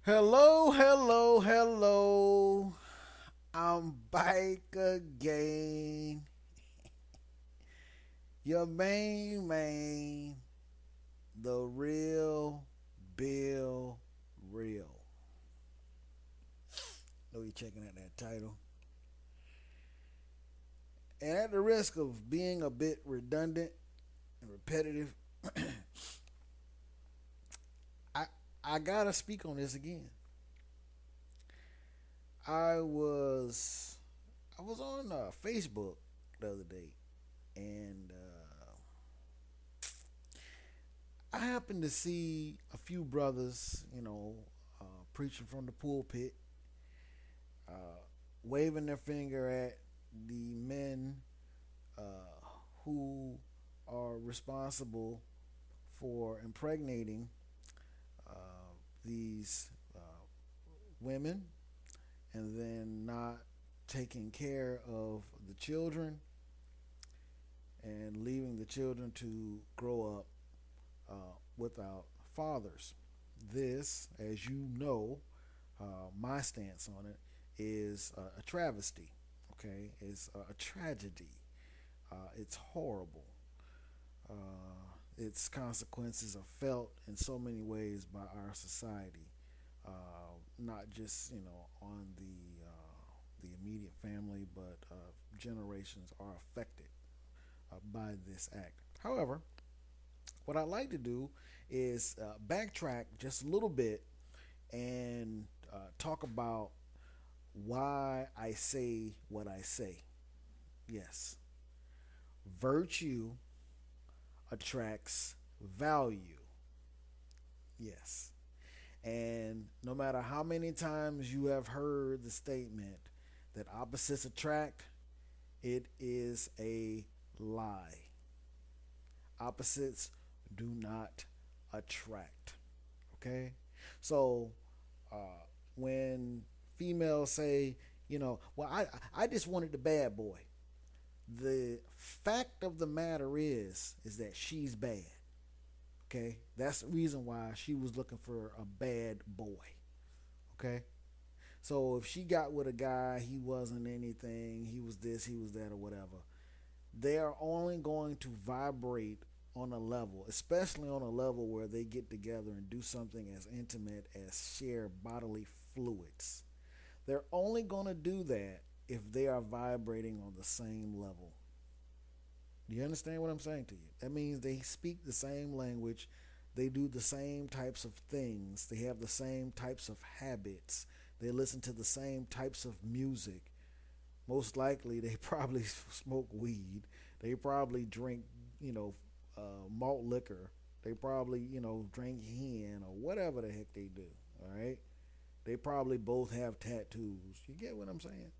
Hello, hello, hello. I'm back again. Your main man, the real Bill Real. Know you checking out that title. And at the risk of being a bit redundant and repetitive, I I gotta speak on this again. I was I was on Facebook the other day, and I happened to see a few brothers, preaching from the pulpit, uh, waving their finger at the men uh, who are responsible for impregnating these women and then not taking care of the children and leaving the children to grow up without fathers. This, as you know, my stance on it is a travesty. Okay, it's a tragedy. It's horrible. Its consequences are felt in so many ways by our society, not just on the immediate family, but generations are affected by this act. However, what I'd like to do is backtrack just a little bit and talk about why I say what I say. Yes, virtue attracts value. Yes. And no matter how many times you have heard the statement that opposites attract, it is a lie. Opposites do not attract. Okay? So, when females say, well, I just wanted the bad boy. The fact of the matter is that she's bad. Okay, that's the reason why she was looking for a bad boy. Okay, so if she got with a guy, he wasn't anything, he was this, he was that, or whatever. They are only going to vibrate on a level, especially on a level where they get together and do something as intimate as share bodily fluids. They're only going to do that if they are vibrating on the same level. Do you understand what I'm saying to you? That means they speak the same language, they do the same types of things, they have the same types of habits, they listen to the same types of music. Most likely, they probably smoke weed. They probably drink, malt liquor. They probably, drink hen or whatever the heck they do. All right. They probably both have tattoos. You get what I'm saying?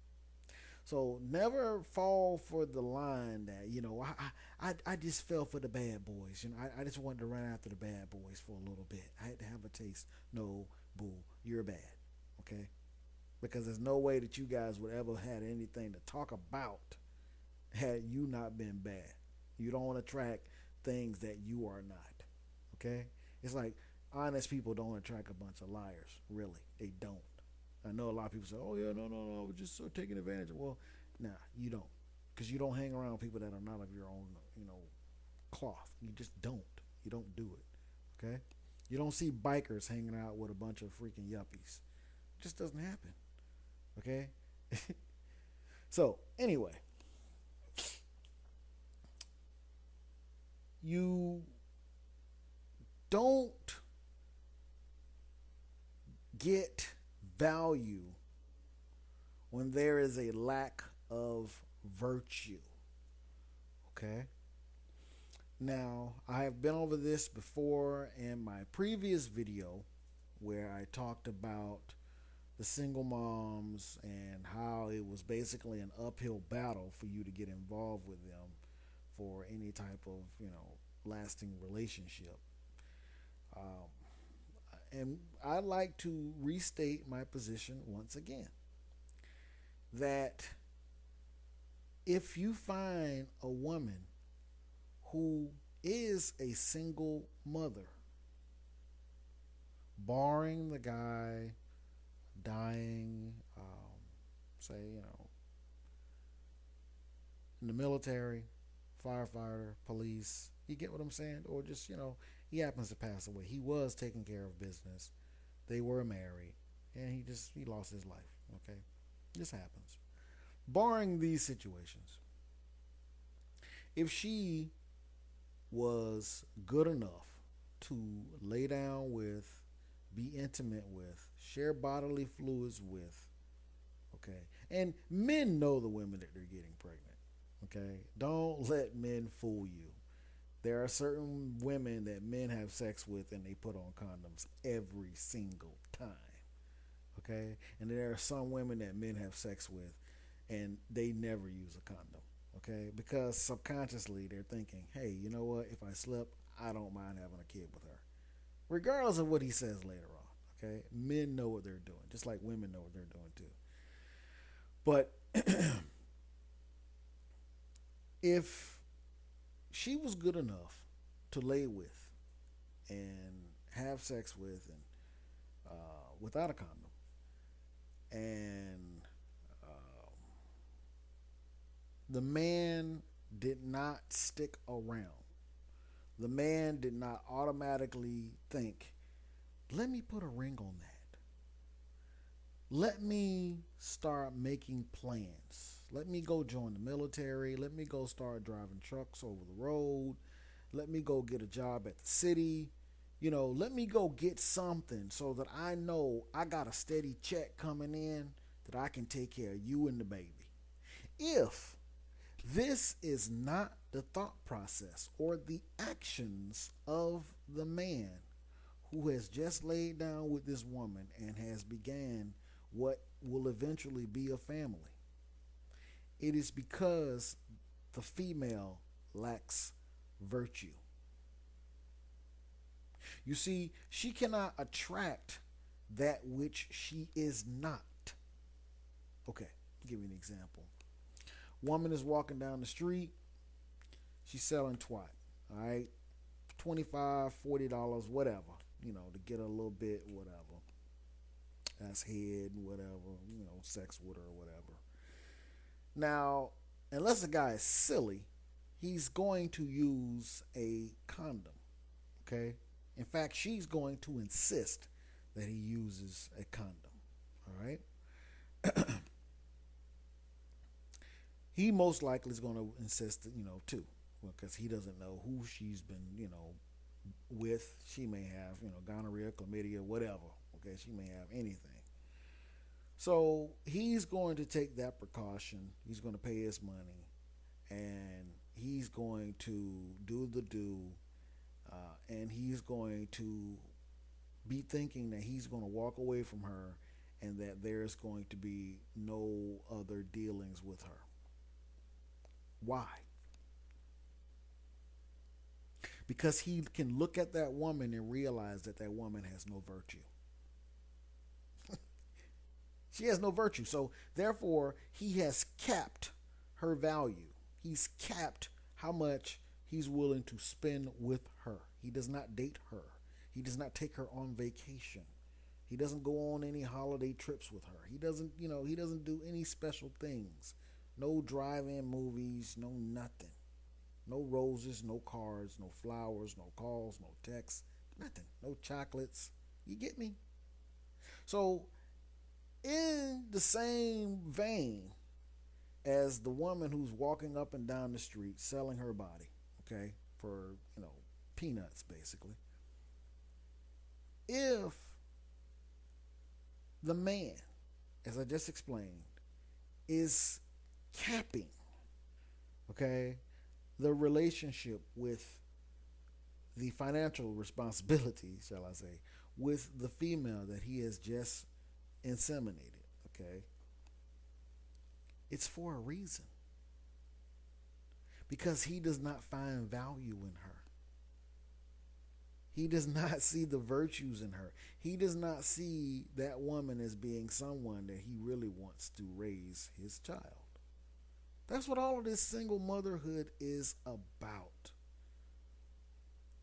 So never fall for the line that I just fell for the bad boys. I just wanted to run after the bad boys for a little bit. I had to have a taste. No, boo, you're bad. Okay, because there's no way that you guys would ever had anything to talk about had you not been bad. You don't attract things that you are not. Okay, it's like honest people don't attract a bunch of liars. Really, they don't. I know a lot of people say, "Oh yeah, no, no, no, we're just taking advantage." Well, nah, you don't, because you don't hang around people that are not of your own, cloth. You just don't. You don't do it. Okay. You don't see bikers hanging out with a bunch of freaking yuppies. It just doesn't happen. Okay. So anyway, you don't get value when there is a lack of virtue. Okay? Now, I have been over this before in my previous video where I talked about the single moms and how it was basically an uphill battle for you to get involved with them for any type of, lasting relationship. Um, and I'd like to restate my position once again that if you find a woman who is a single mother, barring the guy dying, say, in the military, firefighter, police. You get what I'm saying? Or just, he happens to pass away. He was taking care of business. They were married, and he lost his life. Okay, this happens. Barring these situations, if she was good enough to lay down with, be intimate with, share bodily fluids with, okay, and men know the women that they're getting pregnant. Okay, don't let men fool you. There are certain women that men have sex with and they put on condoms every single time. Okay, and there are some women that men have sex with and they never use a condom. Okay, because subconsciously they're thinking, hey, you know what, if I slip, I don't mind having a kid with her, regardless of what he says later on. Okay, men know what they're doing, just like women know what they're doing too. But if she was good enough to lay with and have sex with, and without a condom, and the man did not stick around, the man did not automatically think, let me put a ring on that. Let me start making plans. Let me go join the military. Let me go start driving trucks over the road. Let me go get a job at the city. Let me go get something so that I know I got a steady check coming in that I can take care of you and the baby. If this is not the thought process or the actions of the man who has just laid down with this woman and has began what will eventually be a family, it is because the female lacks virtue. You see, she cannot attract that which she is not. Okay, I'll give you an example. Woman is walking down the street. She's selling twat. All right, $25, $40, whatever. To get a little bit, whatever. That's head, whatever. Sex with her or whatever. Now, unless the guy is silly, he's going to use a condom. Okay? In fact, she's going to insist that he uses a condom. All right? He most likely is going to insist, too, because he doesn't know who she's been, with. She may have, gonorrhea, chlamydia, whatever. Okay? She may have anything. So he's going to take that precaution. He's going to pay his money, and he's going to do the do, and he's going to be thinking that he's going to walk away from her and that there's going to be no other dealings with her. Why? Because he can look at that woman and realize that that woman has no virtue. She has no virtue. So therefore, he has capped her value. He's capped how much he's willing to spend with her. He does not date her. He does not take her on vacation. He doesn't go on any holiday trips with her. He doesn't, he doesn't do any special things. No drive-in movies, no nothing. No roses, no cards, no flowers, no calls, no texts, nothing. No chocolates. You get me? So, in the same vein as the woman who's walking up and down the street selling her body, okay, for, peanuts basically. If the man, as I just explained, is capping, okay, the relationship with the financial responsibility, shall I say, with the female that he has just inseminated, okay, it's for a reason. Because he does not find value in her. He does not see the virtues in her. He does not see that woman as being someone that he really wants to raise his child. That's what all of this single motherhood is about.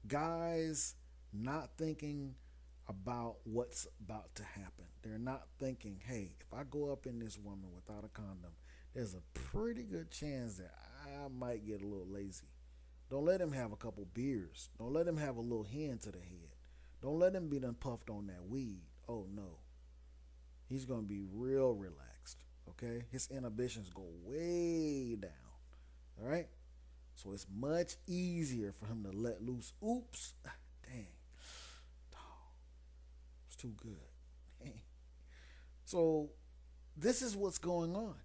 Guys not thinking about what's about to happen. They're not thinking, hey, if I go up in this woman without a condom, there's a pretty good chance that I might get a little lazy. Don't let him have a couple beers. Don't let him have a little hand to the head. Don't let him be done puffed on that weed. Oh no. He's going to be real relaxed. Okay? His inhibitions go way down. All right? So it's much easier for him to let loose. Oops. Dang. It's too good. So this is what's going on.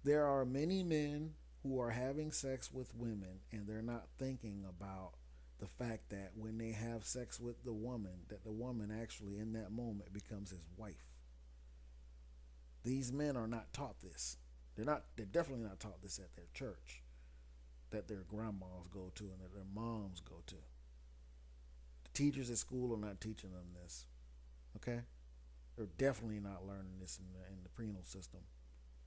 There are many men who are having sex with women and they're not thinking about the fact that when they have sex with the woman, that the woman actually in that moment becomes his wife. These men are not taught this. They're definitely not taught this at their church, that their grandmas go to and that their moms go to. The teachers at school are not teaching them this. Okay? They're definitely not learning this in the penal system.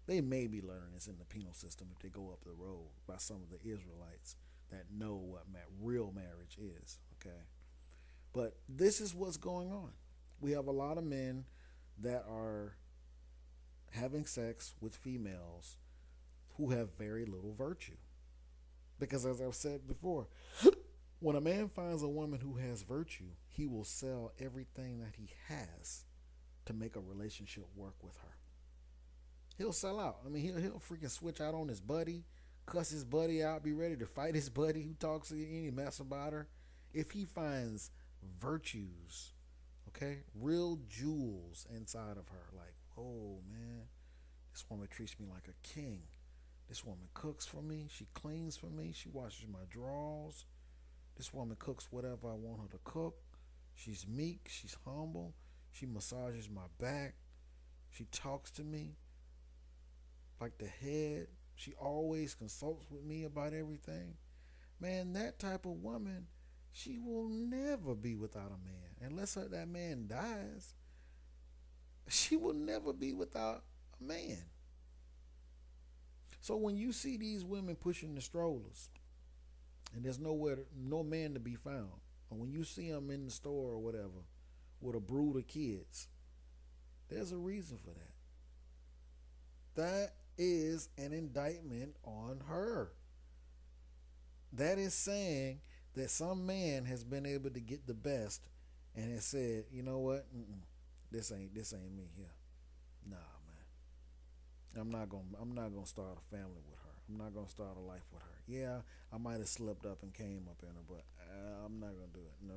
They may be learning this in the penal system if they go up the road by some of the Israelites that know what real marriage is. Okay? But this is what's going on. We have a lot of men that are having sex with females who have very little virtue. Because as I've said before, when a man finds a woman who has virtue, he will sell everything that he has to make a relationship work with her. He'll sell out. I mean, he'll freaking switch out on his buddy, cuss his buddy out, be ready to fight his buddy who talks to any mess about her. If he finds virtues, okay, real jewels inside of her, like, oh man, this woman treats me like a king. This woman cooks for me. She cleans for me. She washes my drawers. This woman cooks whatever I want her to cook. She's meek. She's humble. She massages my back. She talks to me like the head. She always consults with me about everything. Man, that type of woman, she will never be without a man. Unless that man dies, she will never be without a man. So when you see these women pushing the strollers and there's no man to be found, or when you see them in the store or whatever with a brood of kids, there's a reason for that. That is an indictment on her. That is saying that some man has been able to get the best and has said, you know what, this ain't me here. Nah, man. I'm not gonna start a family with her. I'm not gonna start a life with her. Yeah, I might have slipped up and came up in her, but I'm not gonna do it. No.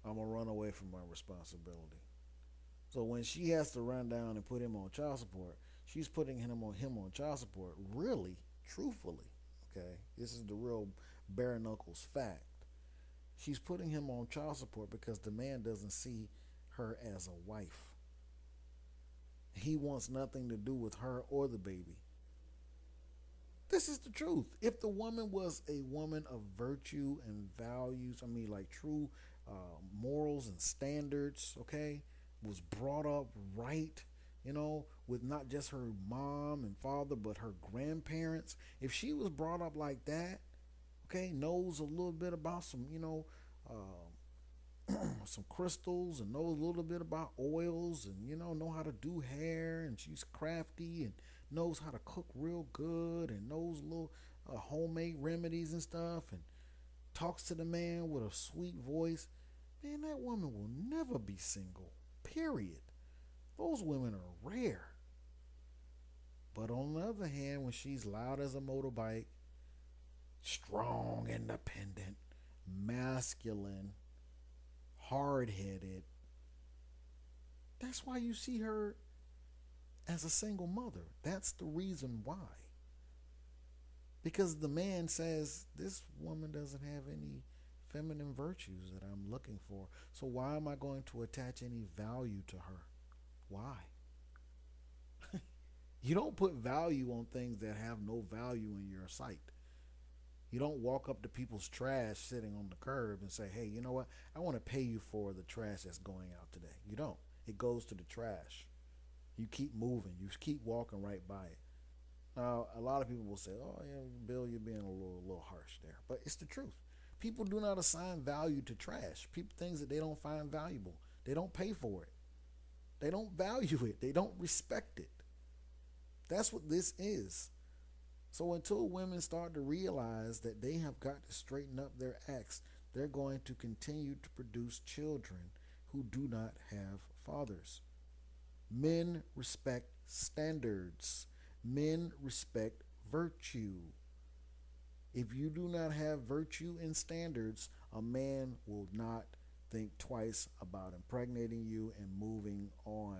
I'm gonna run away from my responsibility. So when she has to run down and put him on child support, she's putting him on child support, really, truthfully, okay? This is the real bare knuckles fact. She's putting him on child support because the man doesn't see her as a wife. He wants nothing to do with her or the baby. This is the truth. If the woman was a woman of virtue and values, I mean like true morals and standards, okay, was brought up right, with not just her mom and father, but her grandparents. If she was brought up like that, okay, knows a little bit about some, some crystals and knows a little bit about oils and, know how to do hair, and she's crafty and knows how to cook real good and knows little homemade remedies and stuff and talks to the man with a sweet voice, man, that woman will never be single, period. Those women are rare. But on the other hand, when she's loud as a motorbike, strong, independent, masculine, hard-headed, that's why you see her as a single mother. That's the reason why. Because the man says, this woman doesn't have any feminine virtues that I'm looking for. So why am I going to attach any value to her? Why? You don't put value on things that have no value in your sight. You don't walk up to people's trash sitting on the curb and say, hey, you know what? I want to pay you for the trash that's going out today. You don't. It goes to the trash. You keep moving. You keep walking right by it. Now, a lot of people will say, oh, yeah, Bill, you're being a little harsh there. But it's the truth. People do not assign value to trash. People things that they don't find valuable. They don't pay for it. They don't value it. They don't respect it. That's what this is. So until women start to realize that they have got to straighten up their acts, they're going to continue to produce children who do not have fathers. Men respect standards. Men respect virtue. If you do not have virtue and standards, a man will not think twice about impregnating you and moving on.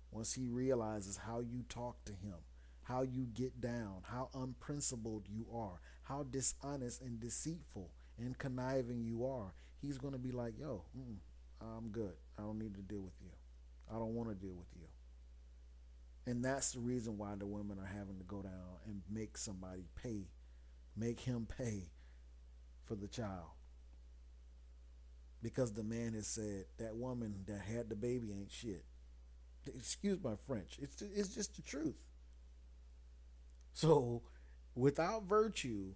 Once he realizes how you talk to him, how you get down, how unprincipled you are, how dishonest and deceitful and conniving you are, he's going to be like, yo, I'm good. I don't need to deal with you. I don't want to deal with you. And that's the reason why the women are having to go down and make somebody pay, make him pay for the child. Because the man has said that woman that had the baby ain't shit. Excuse my French. It's just the truth. So without virtue,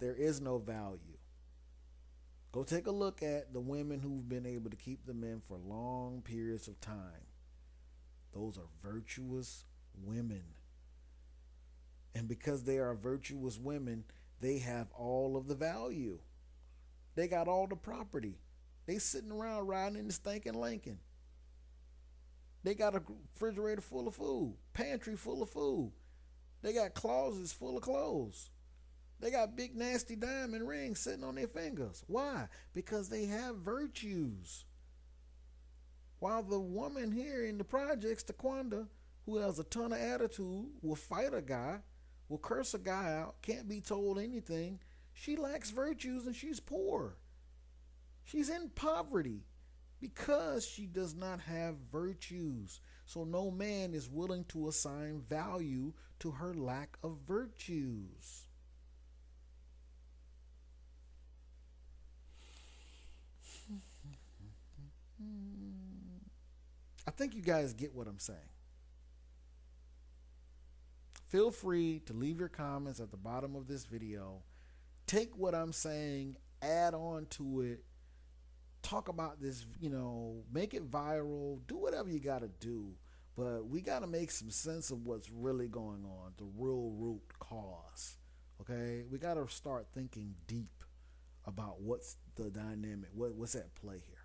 there is no value. Go take a look at the women who've been able to keep the men for long periods of time. Those are virtuous women. And because they are virtuous women, they have all of the value. They got all the property. They sitting around riding in the stinking Lincoln. They got a refrigerator full of food, pantry full of food. They got closets full of clothes. They got big nasty diamond rings sitting on their fingers. Why? Because they have virtues. While the woman here in the projects, Taquanda, who has a ton of attitude, will fight a guy, will curse a guy out, can't be told anything, she lacks virtues and she's poor. She's in poverty because she does not have virtues. So no man is willing to assign value to her lack of virtues. I think you guys get what I'm saying. Feel free to leave your comments at the bottom of this video. Take what I'm saying, add on to it, talk about this, make it viral, do whatever you got to do. But we got to make some sense of what's really going on, the real root cause. Okay? We got to start thinking deep about what's the dynamic, what's at play here.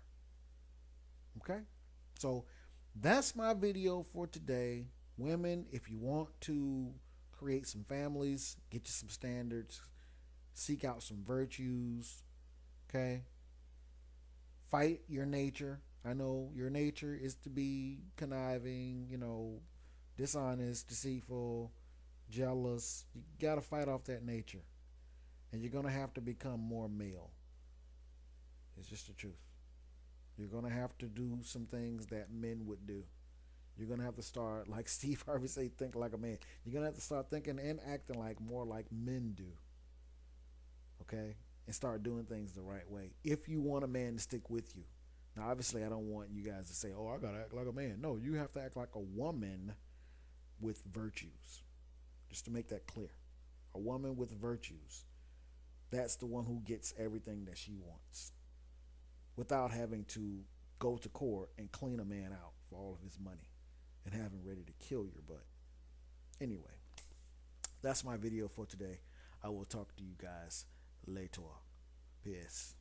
Okay? So that's my video for today. Women, if you want to create some families, get you some standards, seek out some virtues, okay? Fight your nature. I know your nature is to be conniving, dishonest, deceitful, jealous. You got to fight off that nature. And you're going to have to become more male. It's just the truth. You're going to have to do some things that men would do. You're going to have to start, like Steve Harvey say, think like a man. You're going to have to start thinking and acting more like men do. Okay? And start doing things the right way. If you want a man to stick with you. Now, obviously, I don't want you guys to say, oh, I got to act like a man. No, you have to act like a woman with virtues. Just to make that clear. A woman with virtues. That's the one who gets everything that she wants. Without having to go to court and clean a man out for all of his money and have him ready to kill your butt. Anyway, that's my video for today. I will talk to you guys later. Peace.